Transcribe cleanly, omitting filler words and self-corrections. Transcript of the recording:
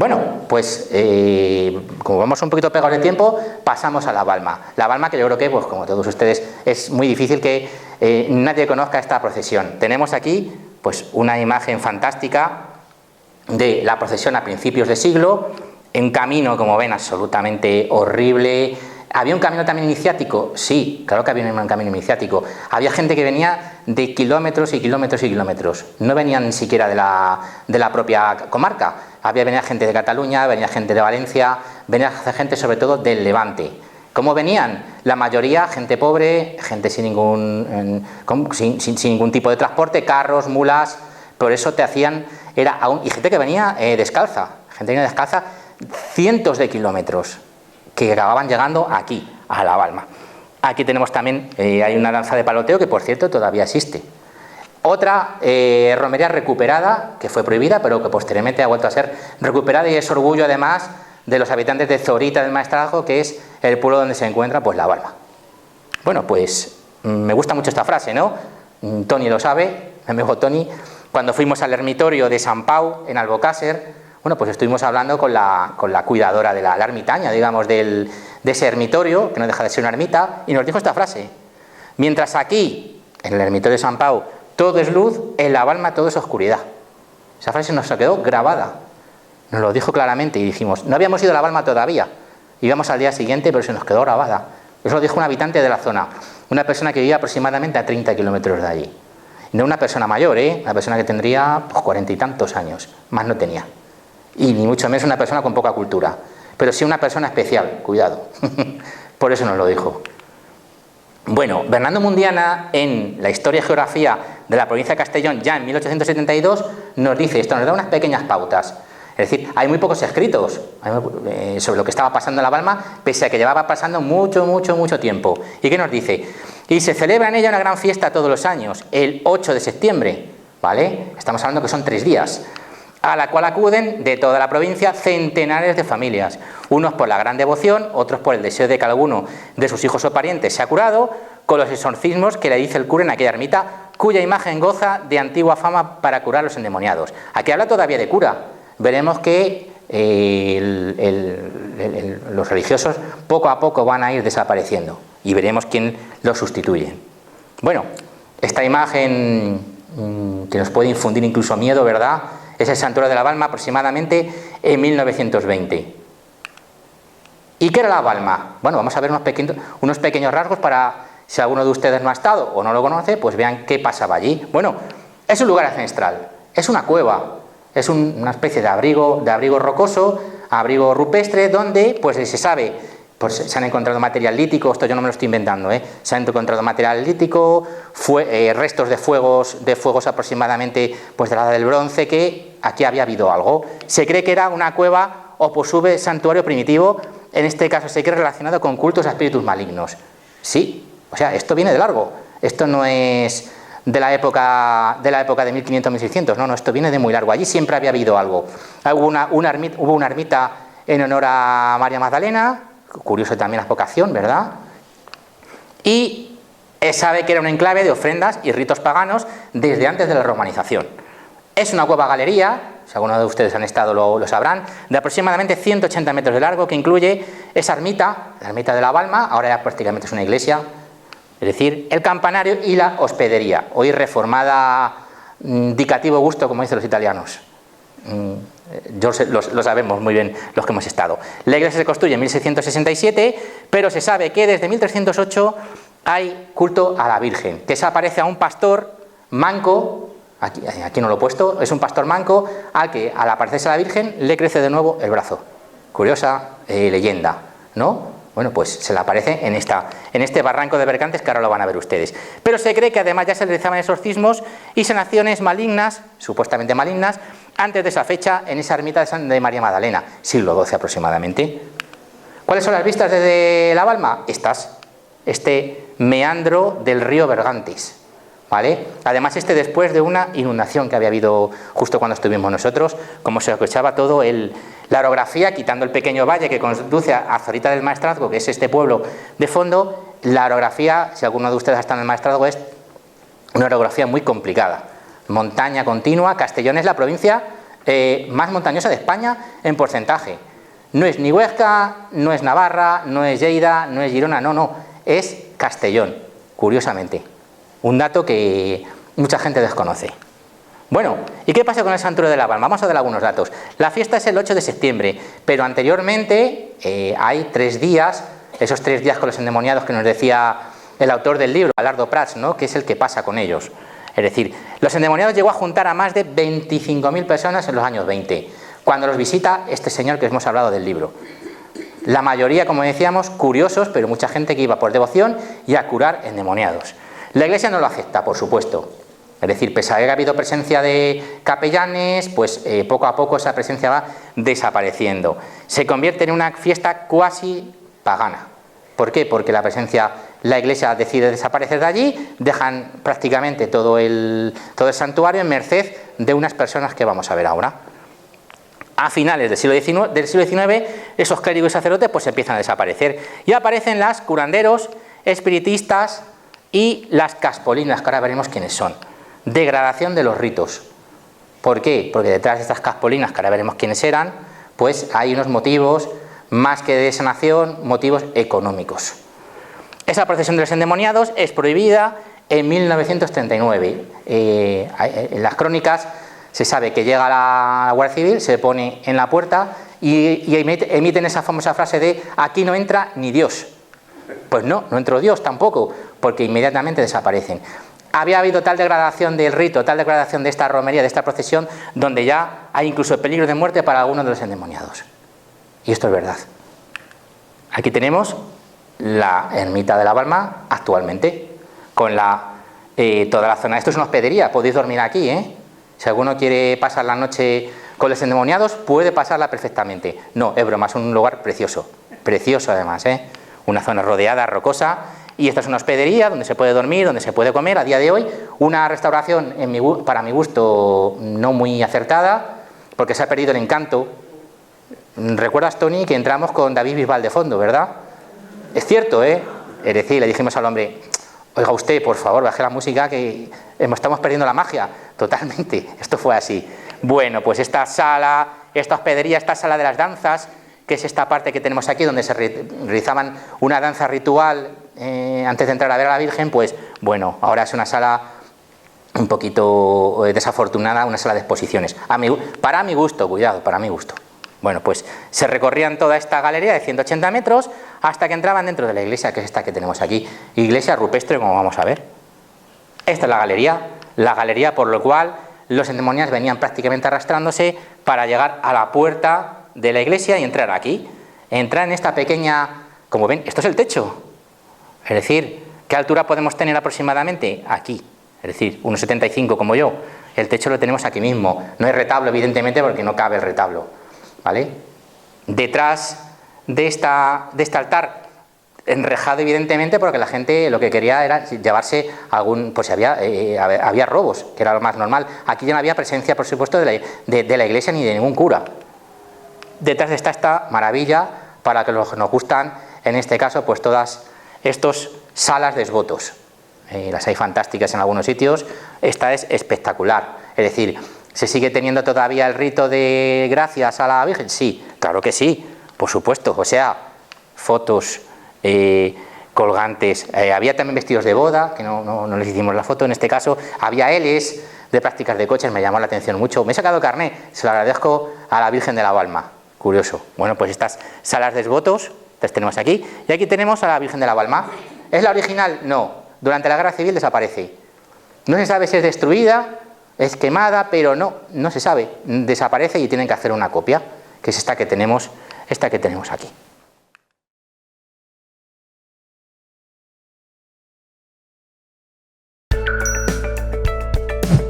Bueno, pues como vamos un poquito pegados de tiempo, pasamos a La Balma. La Balma, que yo creo que, pues como todos ustedes, es muy difícil que nadie conozca esta procesión. Tenemos aquí pues una imagen fantástica de la procesión a principios de siglo, un camino, como ven, absolutamente horrible. ¿Había un camino también iniciático? Sí, claro que había un camino iniciático. Había gente que venía de kilómetros y kilómetros y kilómetros. No venían ni siquiera de la propia comarca. Venía gente de Cataluña, venía gente de Valencia, venía gente sobre todo del Levante. ¿Cómo venían? La mayoría gente pobre, gente sin ningún tipo de transporte, carros, mulas. Por eso y gente que venía descalza. Gente que venía descalza cientos de kilómetros, que acababan llegando aquí, a La Balma. Aquí tenemos también, hay una danza de paloteo que, por cierto, todavía existe. Otra romería recuperada, que fue prohibida, pero que posteriormente ha vuelto a ser recuperada, y es orgullo, además, de los habitantes de Zorita del Maestrazgo, que es el pueblo donde se encuentra pues La Balma. Bueno, pues me gusta mucho esta frase, ¿no? Toni lo sabe, mi amigo Toni. Cuando fuimos al ermitorio de Sant Pau, en Albocàsser, bueno, pues estuvimos hablando con la cuidadora de la ermitaña, digamos, de ese ermitorio, que no deja de ser una ermita, y nos dijo esta frase: mientras aquí, en el ermitorio de Sant Pau, todo es luz, en La Balma todo es oscuridad. Esa frase nos quedó grabada, nos lo dijo claramente, y dijimos, no habíamos ido a La Balma todavía, íbamos al día siguiente, pero se nos quedó grabada. Eso lo dijo un habitante de la zona, una persona que vivía aproximadamente a 30 kilómetros de allí. No una persona mayor, una persona que tendría pues 40 y tantos años, más no tenía. Y ni mucho menos una persona con poca cultura, pero sí una persona especial, cuidado. Por eso nos lo dijo. Bueno, Bernardo Mundiana, en la Historia y Geografía de la provincia de Castellón, ya en 1872, nos dice esto, nos da unas pequeñas pautas. Es decir, hay muy pocos escritos sobre lo que estaba pasando en La Balma, pese a que llevaba pasando mucho tiempo. ¿Y qué nos dice? Y se celebra en ella una gran fiesta todos los años, el 8 de septiembre, ¿vale? Estamos hablando que son 3 días, a la cual acuden de toda la provincia centenares de familias, unos por la gran devoción, otros por el deseo de que alguno de sus hijos o parientes sea curado, con los exorcismos que le dice el cura en aquella ermita, cuya imagen goza de antigua fama para curar a los endemoniados. Aquí habla todavía de cura. Veremos que los religiosos poco a poco van a ir desapareciendo y veremos quién los sustituye. Bueno, esta imagen que nos puede infundir incluso miedo, ¿verdad?, es el santuario de La Balma, aproximadamente en 1920. ¿Y qué era La Balma? Bueno, vamos a ver unos pequeños rasgos para, si alguno de ustedes no ha estado o no lo conoce, pues vean qué pasaba allí. Bueno, es un lugar ancestral, es una cueva, es una especie de abrigo rocoso, abrigo rupestre, donde pues se sabe, pues se han encontrado material lítico, esto yo no me lo estoy inventando, se han encontrado material lítico, restos de fuegos aproximadamente pues de la edad del bronce, que aquí había habido algo. Se cree que era una cueva o posible santuario primitivo, en este caso se cree relacionado con cultos a espíritus malignos. Sí, o sea, esto viene de largo, esto no es de la época de 1500-1600, no, esto viene de muy largo. Allí siempre había habido algo. Hubo una ermita en honor a María Magdalena, curioso también la vocación, ¿verdad? Y sabe que era un enclave de ofrendas y ritos paganos desde antes de la romanización. Es una cueva-galería, si alguno de ustedes han estado lo sabrán, de aproximadamente 180 metros de largo, que incluye esa ermita, la ermita de La Balma, ahora ya prácticamente es una iglesia, es decir, el campanario y la hospedería, hoy reformada di cattivo gusto, como dicen los italianos. Lo sabemos muy bien los que hemos estado. La iglesia se construye en 1667, pero se sabe que desde 1308 hay culto a la Virgen, que se aparece a un pastor manco, aquí no lo he puesto, es un pastor manco al que al aparecerse a la Virgen le crece de nuevo el brazo. Curiosa leyenda, ¿no? Bueno, pues se le aparece en este barranco de Bercantes, que ahora lo van a ver ustedes. Pero se cree que además ya se realizaban exorcismos y sanaciones malignas, supuestamente malignas, antes de esa fecha en esa ermita de María Magdalena, siglo XII aproximadamente. ¿Cuáles son las vistas desde La Balma? Este meandro del río Bergantes, ¿vale? Además después de una inundación que había habido justo cuando estuvimos nosotros, como se escuchaba todo la orografía, quitando el pequeño valle que conduce a Zorita del Maestrazgo, que es este pueblo de fondo, la orografía, si alguno de ustedes está en el Maestrazgo, es una orografía muy complicada. Montaña continua. Castellón es la provincia más montañosa de España en porcentaje. No es ni Huesca, no es Navarra, no es Lleida, no es Girona, no, es Castellón, curiosamente. Un dato que mucha gente desconoce. Bueno, ¿y qué pasa con el Santuario de la Balma? Vamos a dar algunos datos. La fiesta es el 8 de septiembre, pero anteriormente hay 3 días, esos 3 días con los endemoniados que nos decía el autor del libro, Alardo Prats, ¿no?, que es el que pasa con ellos. Es decir, los endemoniados llegó a juntar a más de 25.000 personas en los años 20, cuando los visita este señor que hemos hablado del libro. La mayoría, como decíamos, curiosos, pero mucha gente que iba por devoción y a curar endemoniados. La Iglesia no lo acepta, por supuesto. Es decir, pese a que ha habido presencia de capellanes, pues poco a poco esa presencia va desapareciendo. Se convierte en una fiesta cuasi pagana. ¿Por qué? Porque la Iglesia decide desaparecer de allí, dejan prácticamente todo el santuario en merced de unas personas que vamos a ver ahora. A finales del siglo XIX, esos clérigos y sacerdotes pues empiezan a desaparecer y aparecen las curanderos, espiritistas y las caspolinas, que ahora veremos quiénes son. Degradación de los ritos. ¿Por qué? Porque detrás de estas caspolinas, que ahora veremos quiénes eran, pues hay unos motivos, más que de sanación, motivos económicos. Esa procesión de los endemoniados es prohibida en 1939. En las crónicas se sabe que llega la Guardia Civil, se pone en la puerta y emiten esa famosa frase de aquí no entra ni Dios. Pues no entró Dios tampoco, porque inmediatamente desaparecen. Había habido tal degradación del rito, tal degradación de esta romería, de esta procesión, donde ya hay incluso peligro de muerte para algunos de los endemoniados. Y esto es verdad. Aquí tenemos la ermita de la Balma actualmente, con toda la zona. Esto es una hospedería, podéis dormir aquí, ¿eh? Si alguno quiere pasar la noche con los endemoniados, puede pasarla perfectamente. No, es broma, es un lugar precioso, precioso además, ¿eh? Una zona rodeada, rocosa, y esta es una hospedería donde se puede dormir, donde se puede comer. A día de hoy, una restauración para mi gusto no muy acertada, porque se ha perdido el encanto. ¿Recuerdas, Tony, que entramos con David Bisbal de fondo, verdad? Es cierto, ¿eh? Es decir, le dijimos al hombre, oiga usted, por favor, baje la música que estamos perdiendo la magia. Totalmente, esto fue así. Bueno, pues esta sala, esta hospedería, esta sala de las danzas, que es esta parte que tenemos aquí, donde se realizaban una danza ritual antes de entrar a ver a la Virgen, pues bueno, ahora es una sala un poquito desafortunada, una sala de exposiciones. Para mi gusto, cuidado, para mi gusto. Bueno, pues se recorrían toda esta galería de 180 metros hasta que entraban dentro de la iglesia, que es esta que tenemos aquí, iglesia rupestre, como vamos a ver. Esta es la galería por lo cual los endemoniados venían prácticamente arrastrándose para llegar a la puerta de la iglesia y entrar aquí. Entrar en esta pequeña, como ven, esto es el techo. Es decir, ¿qué altura podemos tener aproximadamente? Aquí. Es decir, 1,75 como yo. El techo lo tenemos aquí mismo. No hay retablo, evidentemente, porque no cabe el retablo. ¿Vale? Detrás de este altar, enrejado evidentemente, porque la gente lo que quería era llevarse pues si había robos, que era lo más normal. Aquí ya no había presencia, por supuesto, de la iglesia ni de ningún cura. Detrás está esta maravilla, para que los que nos gustan, en este caso, pues todas estas salas de esgotos. Las hay fantásticas en algunos sitios, esta es espectacular. Es decir, ¿se sigue teniendo todavía el rito de gracias a la Virgen? Sí, claro que sí, por supuesto. O sea, fotos, colgantes. Había también vestidos de boda, que no les hicimos la foto en este caso. Había Ls de prácticas de coches, me llamó la atención mucho. Me he sacado carné, se lo agradezco a la Virgen de la Balma. Curioso. Bueno, pues estas salas de esgotos las tenemos aquí. Y aquí tenemos a la Virgen de la Balma. ¿Es la original? No. Durante la Guerra Civil desaparece. No se sabe si es destruida, es quemada, pero no se sabe. Desaparece y tienen que hacer una copia, que es esta que tenemos aquí.